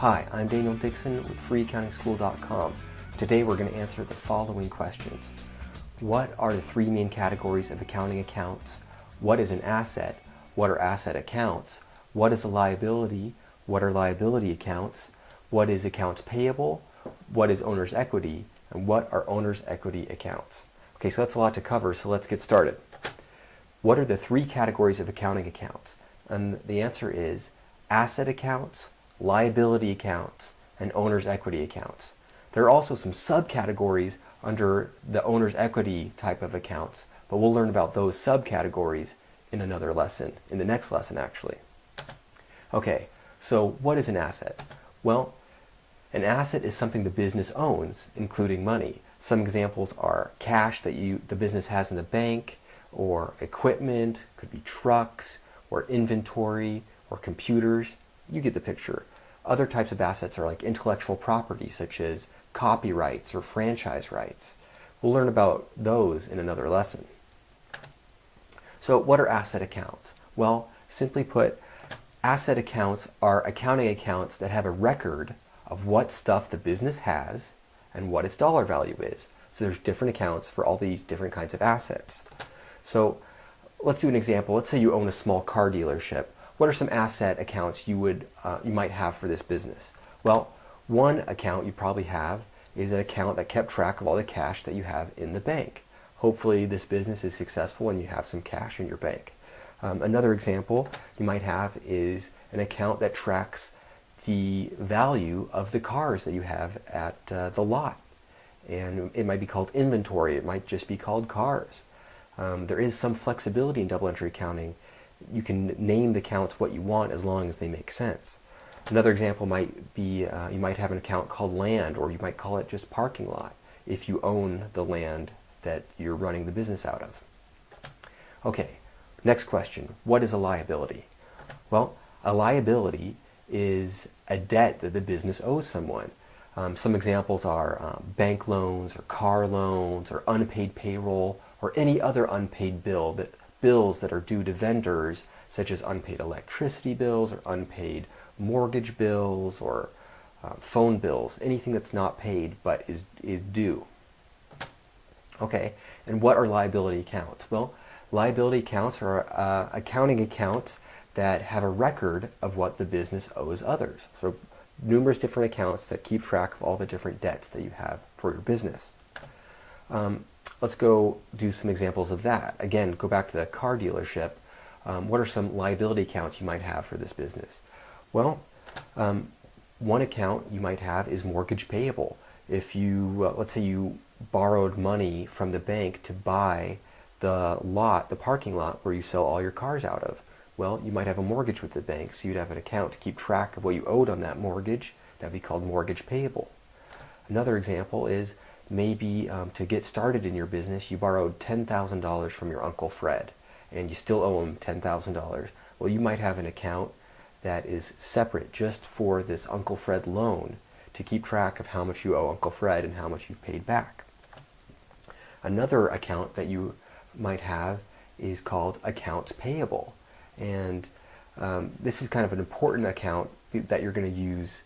Hi, I'm Daniel Dixon with freeaccountingschool.com. Today we're going to answer the following questions. What are the three main categories of accounting accounts? What is an asset? What are asset accounts? What is a liability? What are liability accounts? What is accounts payable? What is owner's equity? And what are owner's equity accounts? Okay, so that's a lot to cover, so let's get started. What are the three categories of accounting accounts? And the answer is asset accounts, liability accounts, and owner's equity accounts. There are also some subcategories under the owner's equity type of accounts, but we'll learn about those subcategories in another lesson, in the next lesson actually. Okay, so what is an asset? Well, an asset is something the business owns, including money. Some examples are cash that the business has in the bank, or equipment, could be trucks, or inventory, or computers. You get the picture. Other types of assets are like intellectual property, such as copyrights or franchise rights. We'll learn about those in another lesson. So what are asset accounts? Well, simply put, asset accounts are accounting accounts that have a record of what stuff the business has and what its dollar value is. So there's different accounts for all these different kinds of assets. So let's do an example. Let's say you own a small car dealership. What are some asset accounts you might have for this business? Well, one account you probably have is an account that kept track of all the cash that you have in the bank. Hopefully this business is successful and you have some cash in your bank. Another example you might have is an account that tracks the value of the cars that you have at the lot. And it might be called inventory. It might just be called cars. There is some flexibility in double entry accounting. You can name the accounts what you want as long as they make sense. Another example might be you might have an account called land, or you might call it just parking lot if you own the land that you're running the business out of. Okay, next question. What is a liability? Well, a liability is a debt that the business owes someone. Some examples are bank loans or car loans or unpaid payroll or any other unpaid bills that are due to vendors, such as unpaid electricity bills or unpaid mortgage bills or phone bills, anything that's not paid but is due. Okay, and what are liability accounts? Well, liability accounts are accounting accounts that have a record of what the business owes others. So numerous different accounts that keep track of all the different debts that you have for your business. Let's go do some examples of that. Again, go back to the car dealership. What are some liability accounts you might have for this business? Well, one account you might have is mortgage payable. If you, let's say you borrowed money from the bank to buy the parking lot where you sell all your cars out of, well, you might have a mortgage with the bank, so you'd have an account to keep track of what you owed on that mortgage. That'd be called mortgage payable. Another example is maybe to get started in your business, you borrowed $10,000 from your Uncle Fred, and you still owe him $10,000. Well, you might have an account that is separate just for this Uncle Fred loan to keep track of how much you owe Uncle Fred and how much you've paid back. Another account that you might have is called accounts payable. And this is kind of an important account that you're going to use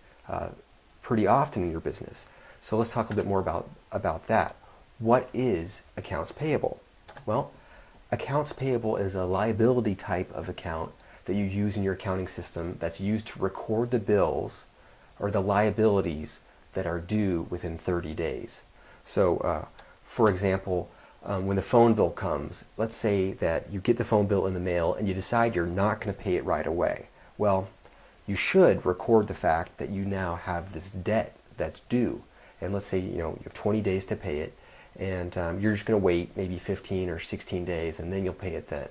pretty often in your business. So let's talk a bit more about that. What is accounts payable? Well, accounts payable is a liability type of account that you use in your accounting system that's used to record the bills or the liabilities that are due within 30 days. So, for example, when the phone bill comes, let's say that you get the phone bill in the mail and you decide you're not going to pay it right away. Well, you should record the fact that you now have this debt that's due. And let's say you have 20 days to pay it, and you're just going to wait maybe 15 or 16 days, and then you'll pay it then.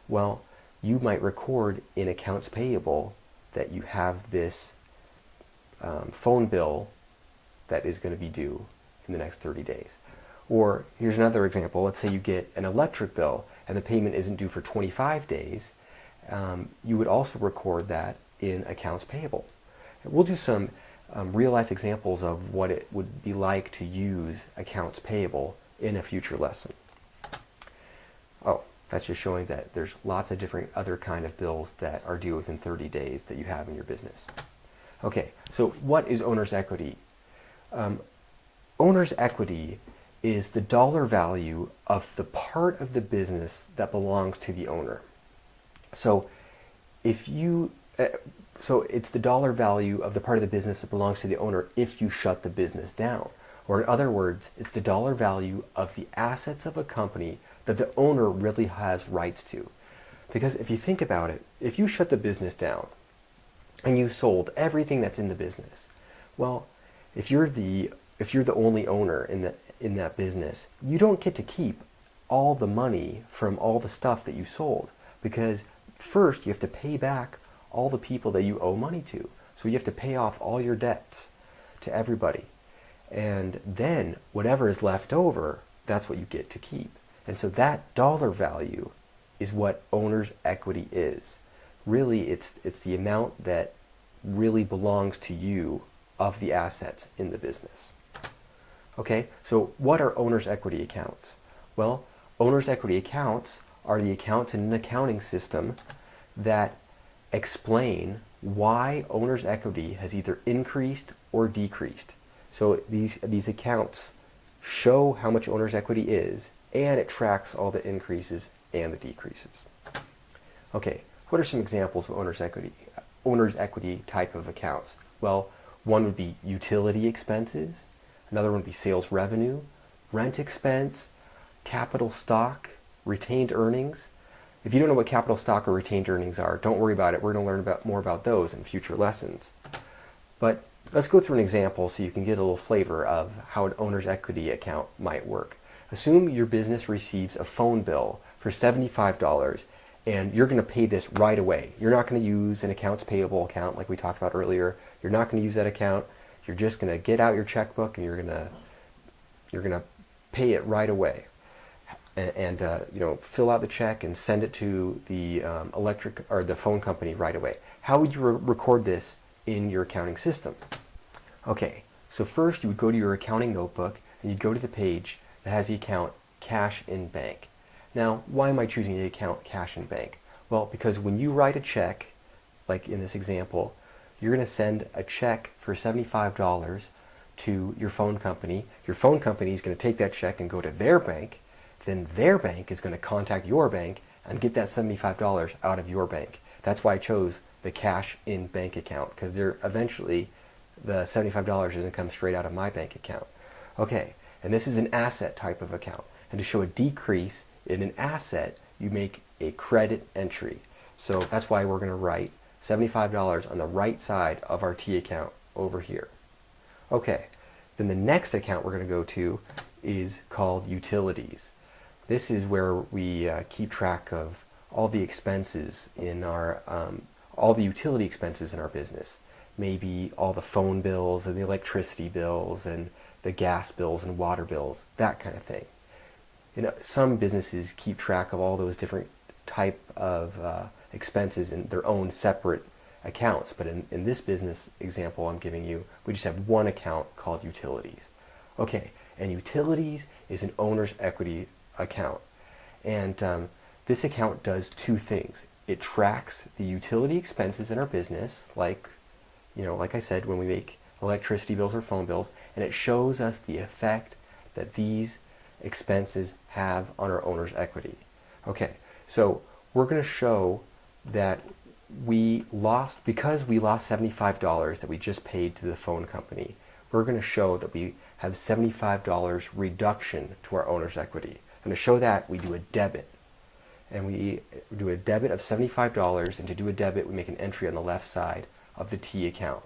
Well, you might record in accounts payable that you have this phone bill that is going to be due in the next 30 days. Or here's another example. Let's say you get an electric bill and the payment isn't due for 25 days. You would also record that in accounts payable. And we'll do some real-life examples of what it would be like to use accounts payable in a future lesson. Oh, that's just showing that there's lots of different other kind of bills that are due within 30 days that you have in your business. Okay, so what is owner's equity? Owner's equity is the dollar value of the part of the business that belongs to the owner. So if you, so it's the dollar value of the part of the business that belongs to the owner if you shut the business down. Or in other words, it's the dollar value of the assets of a company that the owner really has rights to. Because if you think about it, if you shut the business down and you sold everything that's in the business, well, if you're the only owner in that business, you don't get to keep all the money from all the stuff that you sold, because first you have to pay back all the people that you owe money to. So you have to pay off all your debts to everybody. And then whatever is left over, that's what you get to keep. And so that dollar value is what owner's equity is. Really, it's the amount that really belongs to you of the assets in the business. Okay, so what are owner's equity accounts? Well, owner's equity accounts are the accounts in an accounting system that explain why owner's equity has either increased or decreased. So these accounts show how much owner's equity is, and it tracks all the increases and the decreases. Okay, what are some examples of owner's equity type of accounts? Well, one would be utility expenses, another one would be sales revenue, rent expense, capital stock, retained earnings. If you don't know what capital stock or retained earnings are, don't worry about it. We're going to learn more about those in future lessons. But let's go through an example so you can get a little flavor of how an owner's equity account might work. Assume your business receives a phone bill for $75 and you're going to pay this right away. You're not going to use an accounts payable account like we talked about earlier. You're not going to use that account. You're just going to get out your checkbook and you're going to pay it right away. And fill out the check and send it to the electric or the phone company right away. How would you record this in your accounting system? Okay, so first you would go to your accounting notebook and you'd go to the page that has the account cash in bank. Now, why am I choosing the account cash in bank? Well, because when you write a check, like in this example, you're going to send a check for $75 to your phone company. Your phone company is going to take that check and go to their bank. Then their bank is going to contact your bank and get that $75 out of your bank. That's why I chose the cash in bank account, because eventually the $75 is going to come straight out of my bank account. Okay, and this is an asset type of account. And to show a decrease in an asset, you make a credit entry. So that's why we're going to write $75 on the right side of our T account over here. Okay, then the next account we're going to go to is called utilities. This is where we keep track of all the expenses in our, all the utility expenses in our business. Maybe all the phone bills and the electricity bills and the gas bills and water bills, that kind of thing. Some businesses keep track of all those different type of expenses in their own separate accounts. But in this business example I'm giving you, we just have one account called utilities. Okay, and utilities is an owner's equity account. And this account does two things. It tracks the utility expenses in our business, like I said, when we make electricity bills or phone bills, and it shows us the effect that these expenses have on our owner's equity. Okay, so we're going to show that because we lost $75 that we just paid to the phone company, we're going to show that we have $75 reduction to our owner's equity. And to show that, we do a debit. And we do a debit of $75, and to do a debit, we make an entry on the left side of the T account.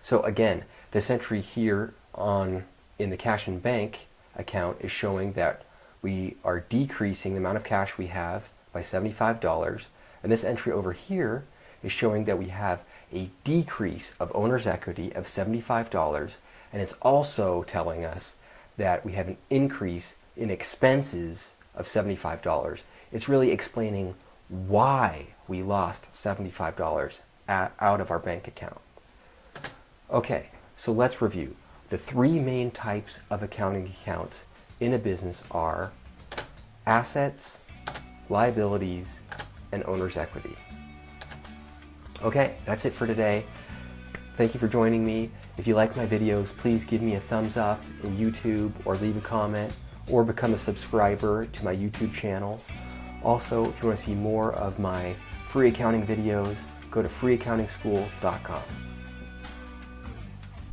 So again, this entry here in the cash in bank account is showing that we are decreasing the amount of cash we have by $75. And this entry over here is showing that we have a decrease of owner's equity of $75. And it's also telling us that we have an increase in expenses of $75. It's really explaining why we lost $75 out of our bank account. Okay, so let's review. The three main types of accounting accounts in a business are assets, liabilities, and owner's equity. Okay, that's it for today. Thank you for joining me. If you like my videos, please give me a thumbs up in YouTube or leave a comment or become a subscriber to my YouTube channel. Also, if you want to see more of my free accounting videos, go to freeaccountingschool.com.